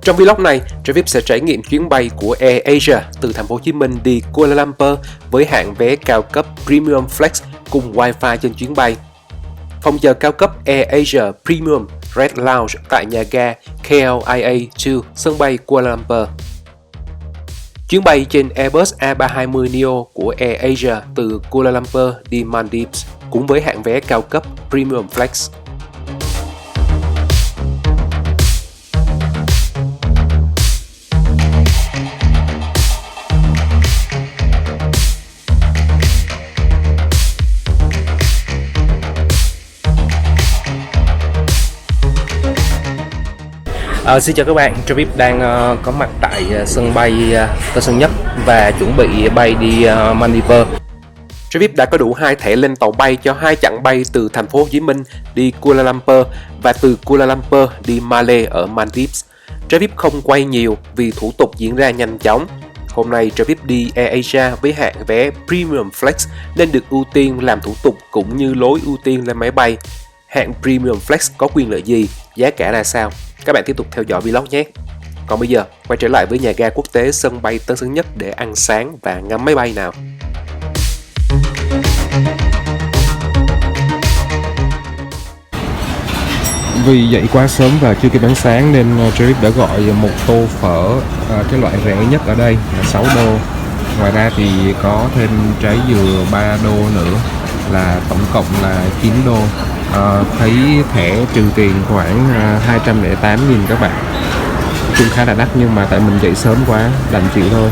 Trong vlog này, Travis sẽ trải nghiệm chuyến bay của AirAsia từ thành phố Hồ Chí Minh đi Kuala Lumpur với hạng vé cao cấp Premium Flex cùng Wi-Fi trên chuyến bay. Phòng chờ cao cấp AirAsia Premium Red Lounge tại nhà ga KLIA2 sân bay Kuala Lumpur. Chuyến bay trên Airbus A320neo của AirAsia từ Kuala Lumpur đi Maldives cũng với hạng vé cao cấp Premium Flex. Xin chào các bạn, Travis đang có mặt tại sân bay Tân Sơn Nhất và chuẩn bị bay đi Maldives. Travis đã có đủ 2 thẻ lên tàu bay cho 2 chặng bay từ thành phố Hồ Chí Minh đi Kuala Lumpur và từ Kuala Lumpur đi Malé ở Maldives. Travis không quay nhiều vì thủ tục diễn ra nhanh chóng. Hôm nay Travis đi AirAsia với hạng vé Premium Flex nên được ưu tiên làm thủ tục cũng như lối ưu tiên lên máy bay. Hạng Premium Flex có quyền lợi gì, giá cả ra sao? Các bạn tiếp tục theo dõi vlog nhé. Còn bây giờ, quay trở lại với nhà ga quốc tế sân bay Tân Sơn Nhất để ăn sáng và ngắm máy bay nào. Vì dậy quá sớm và chưa kịp ăn sáng nên Travis đã gọi một tô phở cái loại rẻ nhất ở đây là 6 đô. Ngoài ra thì có thêm trái dừa 3 đô nữa là tổng cộng là 9 đô. Thấy thẻ trừ tiền khoảng 208.000 các bạn. Chung khá là đắt nhưng mà tại mình dậy sớm quá đành chịu thôi.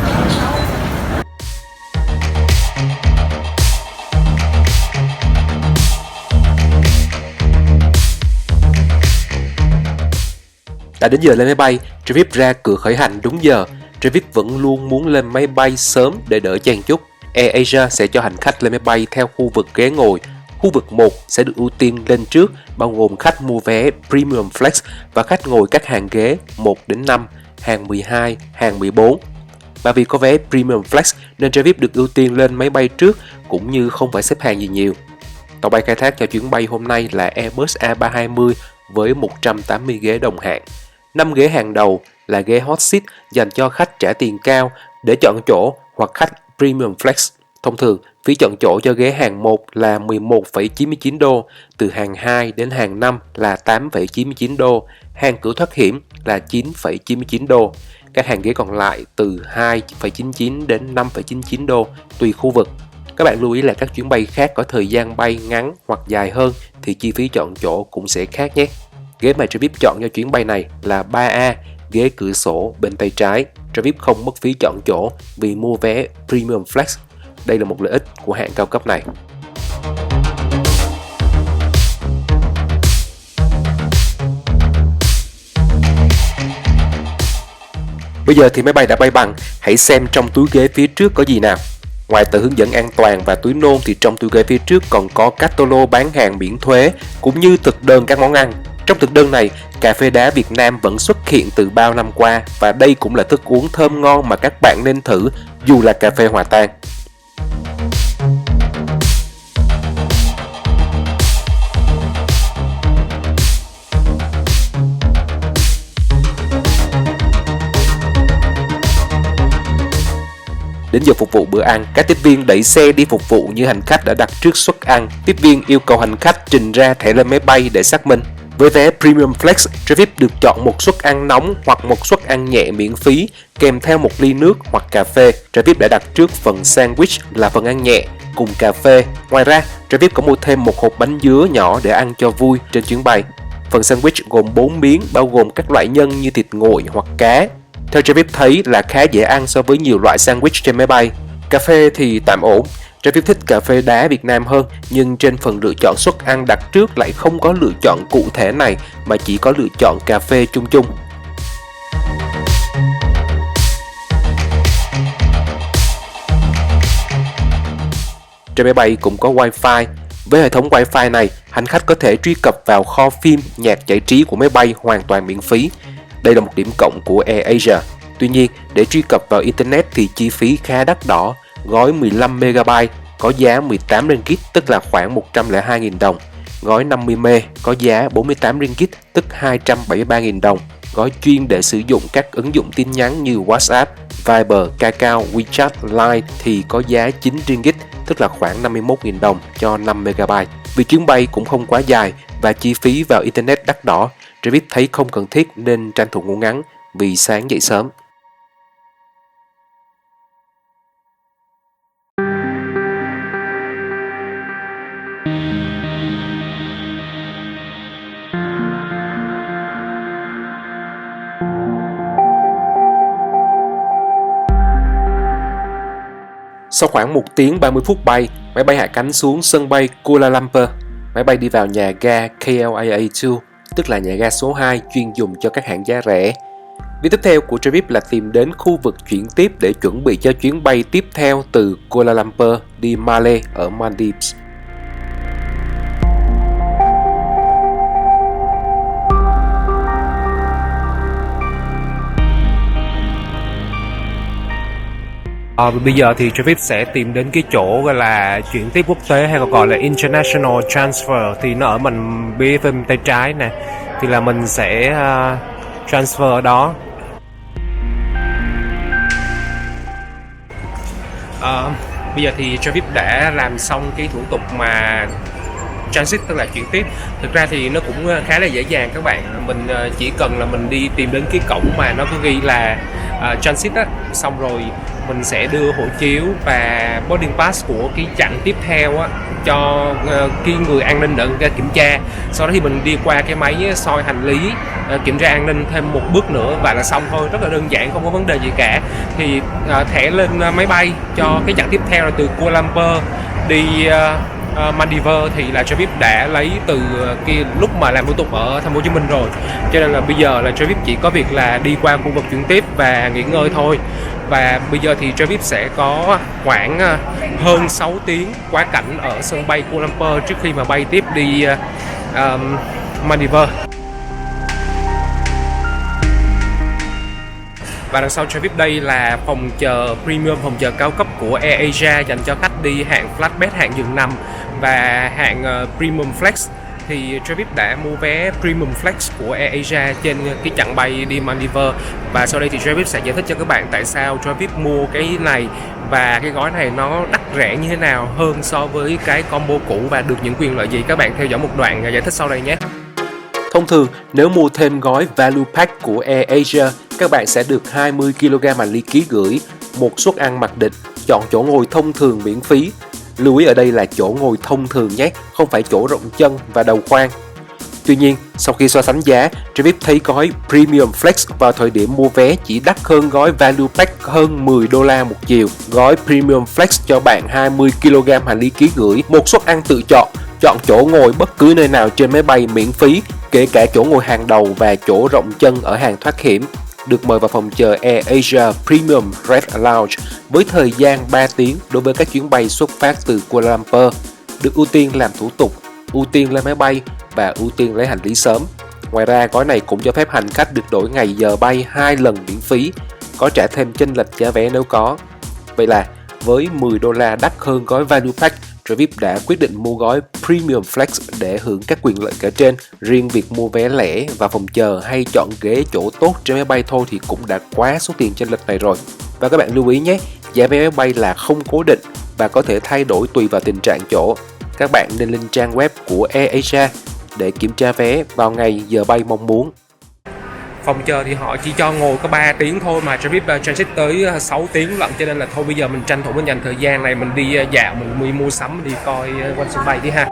Đã đến giờ lên máy bay, Travis ra cửa khởi hành đúng giờ. Travis vẫn luôn muốn lên máy bay sớm để đỡ chen chúc. AirAsia sẽ cho hành khách lên máy bay theo khu vực ghế ngồi. Khu vực 1 sẽ được ưu tiên lên trước, bao gồm khách mua vé Premium Flex và khách ngồi các hàng ghế 1 đến 5, hàng 12, hàng 14. Và vì có vé Premium Flex nên Travis được ưu tiên lên máy bay trước cũng như không phải xếp hàng gì nhiều. Tàu bay khai thác cho chuyến bay hôm nay là Airbus A320 với 180 ghế đồng hạng. 5 ghế hàng đầu là ghế Hot Seat dành cho khách trả tiền cao để chọn chỗ hoặc khách Premium Flex. Thông thường, phí chọn chỗ cho ghế hàng 1 là 11,99 đô, từ hàng 2 đến hàng 5 là 8,99 đô, hàng cửa thoát hiểm là 9,99 đô. Các hàng ghế còn lại từ 2,99 đến 5,99 đô, tùy khu vực. Các bạn lưu ý là các chuyến bay khác có thời gian bay ngắn hoặc dài hơn thì chi phí chọn chỗ cũng sẽ khác nhé. Ghế mà Travis chọn cho chuyến bay này là 3A, ghế cửa sổ bên tay trái. Travis không mất phí chọn chỗ vì mua vé Premium Flex. Đây là một lợi ích của hạng cao cấp này. Bây giờ thì máy bay đã bay bằng, hãy xem trong túi ghế phía trước có gì nào. Ngoài tờ hướng dẫn an toàn và túi nôn thì trong túi ghế phía trước còn có catalog bán hàng miễn thuế cũng như thực đơn các món ăn. Trong thực đơn này, cà phê đá Việt Nam vẫn xuất hiện từ bao năm qua và đây cũng là thức uống thơm ngon mà các bạn nên thử dù là cà phê hòa tan. Đến giờ phục vụ bữa ăn, các tiếp viên đẩy xe đi phục vụ như hành khách đã đặt trước suất ăn. Tiếp viên yêu cầu hành khách trình ra thẻ lên máy bay để xác minh. Với vé Premium Flex, Travis được chọn một suất ăn nóng hoặc một suất ăn nhẹ miễn phí kèm theo một ly nước hoặc cà phê. Travis đã đặt trước phần sandwich là phần ăn nhẹ cùng cà phê. Ngoài ra, Travis có mua thêm một hộp bánh dứa nhỏ để ăn cho vui trên chuyến bay. Phần sandwich gồm 4 miếng bao gồm các loại nhân như thịt nguội hoặc cá. Theo Travis thấy là khá dễ ăn so với nhiều loại sandwich trên máy bay. Cà phê thì tạm ổn. Travis thích cà phê đá Việt Nam hơn, nhưng trên phần lựa chọn suất ăn đặt trước lại không có lựa chọn cụ thể này mà chỉ có lựa chọn cà phê chung chung. Trên máy bay cũng có Wi-Fi. Với hệ thống Wi-Fi này, hành khách có thể truy cập vào kho phim, nhạc giải trí của máy bay hoàn toàn miễn phí. Đây là một điểm cộng của AirAsia. Tuy nhiên, để truy cập vào Internet thì chi phí khá đắt đỏ. Gói 15MB có giá 18 ringgit tức là khoảng 102.000 đồng. Gói 50M có giá 48 ringgit tức 273.000 đồng. gói chuyên để sử dụng các ứng dụng tin nhắn như WhatsApp, Viber, Kakao, WeChat, Line thì có giá 9 ringgit, tức là khoảng 51.000 đồng cho 5 MB. Vì chuyến bay cũng không quá dài và chi phí vào Internet đắt đỏ, Travis thấy không cần thiết nên tranh thủ ngủ ngắn vì sáng dậy sớm. Sau khoảng 1 tiếng 30 phút bay, máy bay hạ cánh xuống sân bay Kuala Lumpur. Máy bay đi vào nhà ga KLIA2, tức là nhà ga số 2 chuyên dùng cho các hãng giá rẻ. Việc tiếp theo của Travis là tìm đến khu vực chuyển tiếp để chuẩn bị cho chuyến bay tiếp theo từ Kuala Lumpur đi Malé ở Maldives. Bây giờ thì Travis sẽ tìm đến cái chỗ gọi là chuyển tiếp quốc tế hay còn gọi là International Transfer, thì nó ở mình bên tay trái nè, thì là mình sẽ transfer ở đó. Bây giờ thì Travis đã làm xong cái thủ tục mà transit, tức là chuyển tiếp. Thực ra thì nó cũng khá là dễ dàng các bạn. Mình chỉ cần là mình đi tìm đến cái cổng mà nó có ghi là transit á, xong rồi mình sẽ đưa hộ chiếu và boarding pass của cái chặng tiếp theo á cho cái người an ninh để kiểm tra. Sau đó thì mình đi qua cái máy soi hành lý, kiểm tra an ninh thêm một bước nữa và là xong thôi, rất là đơn giản, không có vấn đề gì cả. Thì thẻ lên máy bay cho cái chặng tiếp theo là từ Kuala Lumpur đi Maldives thì là Travis đã lấy từ cái lúc mà làm thủ tục ở Thành phố Hồ Chí Minh rồi, cho nên là bây giờ là Travis chỉ có việc là đi qua khu vực chuyển tiếp và nghỉ ngơi thôi. Và bây giờ thì Travis sẽ có khoảng hơn 6 tiếng quá cảnh ở sân bay Kuala Lumpur trước khi mà bay tiếp đi Maldives. Và đằng sau Travis đây là phòng chờ premium, phòng chờ cao cấp của AirAsia dành cho khách đi hạng flatbed, hạng giường nằm và hạng premium flex. Thì Travis đã mua vé premium flex của AirAsia trên cái chặng bay đi Maldives. Và sau đây thì Travis sẽ giải thích cho các bạn tại sao Travis mua cái này và cái gói này nó đắt rẻ như thế nào hơn so với cái combo cũ và được những quyền lợi gì. Các bạn theo dõi một đoạn giải thích sau đây nhé. Thông thường, nếu mua thêm gói Value Pack của AirAsia, các bạn sẽ được 20 kg hành lý ký gửi, một suất ăn mặc định, chọn chỗ ngồi thông thường miễn phí. Lưu ý ở đây là chỗ ngồi thông thường nhé, không phải chỗ rộng chân và đầu khoang. Tuy nhiên, sau khi so sánh giá, Travis thấy gói Premium Flex vào thời điểm mua vé chỉ đắt hơn gói Value Pack hơn 10 đô la một chiều. Gói Premium Flex cho bạn 20 kg hành lý ký gửi, một suất ăn tự chọn, chọn chỗ ngồi bất cứ nơi nào trên máy bay miễn phí, kể cả chỗ ngồi hàng đầu và chỗ rộng chân ở hàng thoát hiểm. Được mời vào phòng chờ AirAsia Premium Red Lounge với thời gian 3 tiếng đối với các chuyến bay xuất phát từ Kuala Lumpur. Được ưu tiên làm thủ tục, ưu tiên lên máy bay và ưu tiên lấy hành lý sớm. Ngoài ra, gói này cũng cho phép hành khách được đổi ngày giờ bay 2 lần miễn phí, có trả thêm chênh lệch giá vé nếu có. Vậy là với 10 đô la đắt hơn gói Value Pack, Travis đã quyết định mua gói Premium Flex để hưởng các quyền lợi kể trên. Riêng việc mua vé lẻ và phòng chờ hay chọn ghế chỗ tốt trên máy bay thôi thì cũng đã quá số tiền chênh lệch này rồi. Và các bạn lưu ý nhé, giá vé máy bay là không cố định và có thể thay đổi tùy vào tình trạng chỗ. Các bạn nên lên trang web của AirAsia để kiểm tra vé vào ngày giờ bay mong muốn. Phòng chờ thì họ chỉ cho ngồi có 3 tiếng thôi mà Travis transit tới 6 tiếng lận, cho nên là thôi bây giờ mình tranh thủ mình dành thời gian này mình đi dạo, mình đi mua sắm, mình đi coi quanh sân bay đi ha.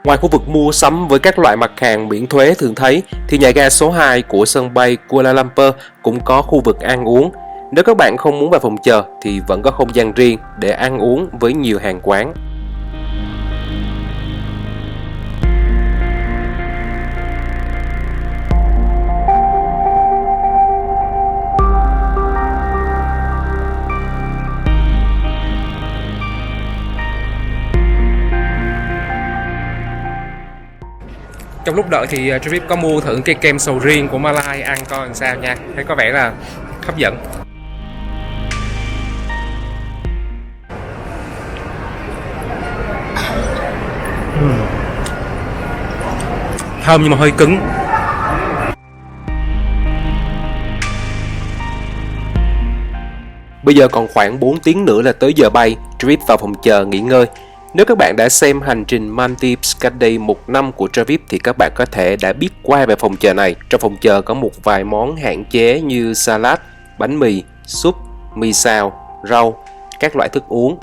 Ngoài khu vực mua sắm với các loại mặt hàng miễn thuế thường thấy thì nhà ga số 2 của sân bay Kuala Lumpur cũng có khu vực ăn uống. Nếu các bạn không muốn vào phòng chờ thì vẫn có không gian riêng để ăn uống với nhiều hàng quán. Trong lúc đợi thì Travis có mua thử cái kem sầu riêng của Malai ăn coi làm sao nha, thấy có vẻ là hấp dẫn. thơm nhưng mà hơi cứng. Bây giờ còn khoảng 4 tiếng nữa là tới giờ bay, Travis vào phòng chờ nghỉ ngơi. Nếu các bạn đã xem hành trình Maldives cách đây 1 năm của Travis thì các bạn có thể đã biết qua về phòng chờ này. Trong phòng chờ có một vài món hạn chế như salad, bánh mì, súp, mì xào, rau, các loại thức uống.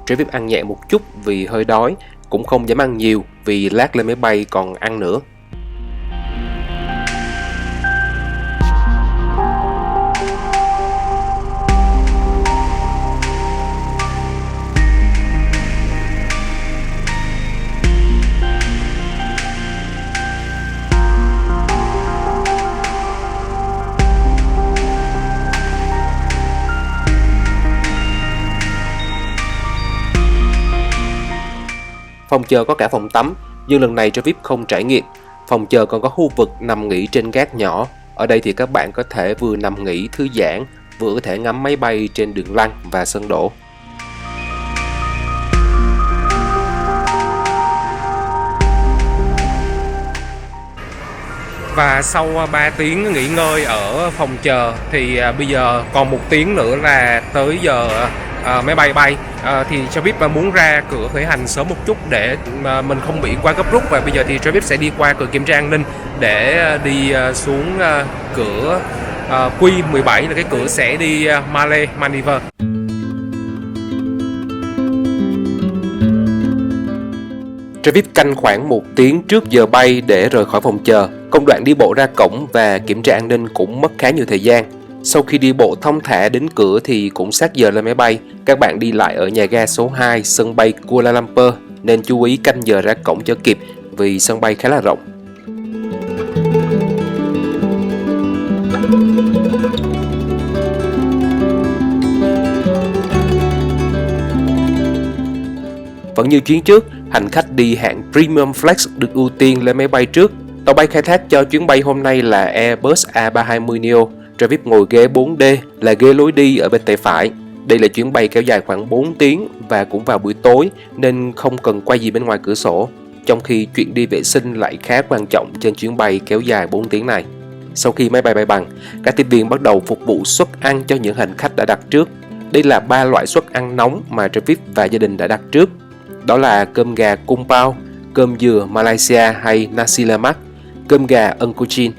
Travis ăn nhẹ một chút vì hơi đói, cũng không dám ăn nhiều vì lát lên máy bay còn ăn nữa. Phòng chờ có cả phòng tắm, nhưng lần này Travis không trải nghiệm. Phòng chờ còn có khu vực nằm nghỉ trên gác nhỏ. Ở đây thì các bạn có thể vừa nằm nghỉ thư giãn, vừa có thể ngắm máy bay trên đường lăn và sân đỗ. Và sau 3 tiếng nghỉ ngơi ở phòng chờ thì bây giờ còn 1 tiếng nữa là tới giờ máy bay bay. Thì Travis muốn ra cửa khởi hành sớm một chút để mình không bị quá gấp rút. Và bây giờ thì Travis sẽ đi qua cửa kiểm tra an ninh để đi xuống cửa Q17 là cái cửa sẽ đi Maldives. Travis canh khoảng 1 tiếng trước giờ bay để rời khỏi phòng chờ. Công đoạn đi bộ ra cổng và kiểm tra an ninh cũng mất khá nhiều thời gian. Sau khi đi bộ thong thả đến cửa thì cũng sát giờ lên máy bay. Các bạn đi lại ở nhà ga số 2 sân bay Kuala Lumpur nên chú ý canh giờ ra cổng cho kịp vì sân bay khá là rộng. Vẫn như chuyến trước, hành khách đi hạng Premium Flex được ưu tiên lên máy bay trước. Tàu bay khai thác cho chuyến bay hôm nay là Airbus A320neo. Travis ngồi ghế 4D là ghế lối đi ở bên tay phải. Đây là chuyến bay kéo dài khoảng 4 tiếng và cũng vào buổi tối nên không cần quay gì bên ngoài cửa sổ. Trong khi chuyện đi vệ sinh lại khá quan trọng trên chuyến bay kéo dài 4 tiếng này. Sau khi máy bay bay bằng, các tiếp viên bắt đầu phục vụ suất ăn cho những hành khách đã đặt trước. Đây là 3 loại suất ăn nóng mà Travis và gia đình đã đặt trước. Đó là cơm gà Kung Pao, cơm dừa Malaysia hay Nasi Lemak, cơm gà Ungkuchin.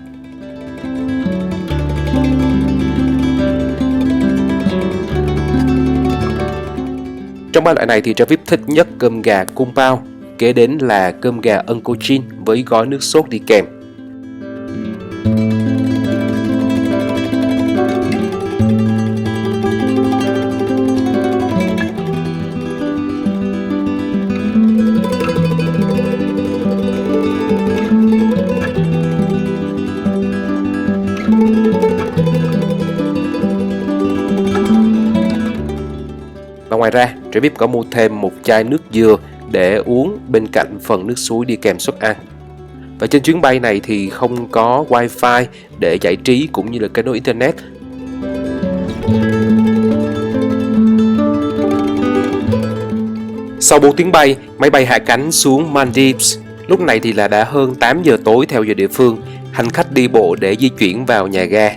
Trong 3 loại này thì Travis thích nhất cơm gà Kung Pao, kế đến là cơm gà Ungkuchin với gói nước sốt đi kèm. Và ngoài ra, Travis có mua thêm một chai nước dừa để uống bên cạnh phần nước suối đi kèm suất ăn. Và trên chuyến bay này thì không có wifi để giải trí cũng như là kết nối internet. Sau 4 tiếng bay, máy bay hạ cánh xuống Maldives. Lúc này thì là đã hơn 8 giờ tối theo giờ địa phương. Hành khách đi bộ để di chuyển vào nhà ga.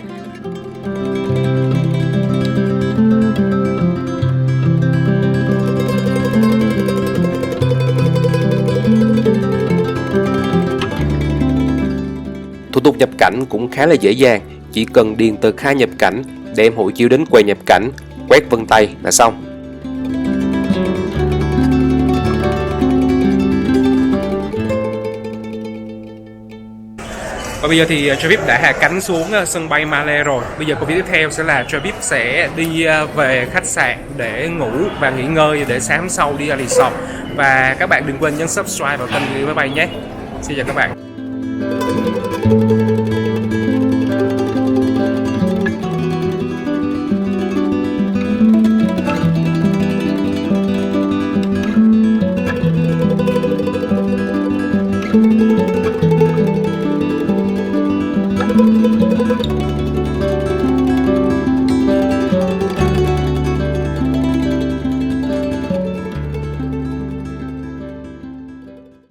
Thủ tục nhập cảnh cũng khá là dễ dàng, chỉ cần điền tờ khai nhập cảnh, đem hộ chiếu đến quầy nhập cảnh, quét vân tay là xong. Và bây giờ thì Travis đã hạ cánh xuống sân bay Malé rồi. Bây giờ công việc tiếp theo sẽ là Travis sẽ đi về khách sạn để ngủ và nghỉ ngơi để sáng sau đi ra resort. Và các bạn đừng quên nhấn subscribe vào kênh Người Máy Bay nhé. Xin chào các bạn.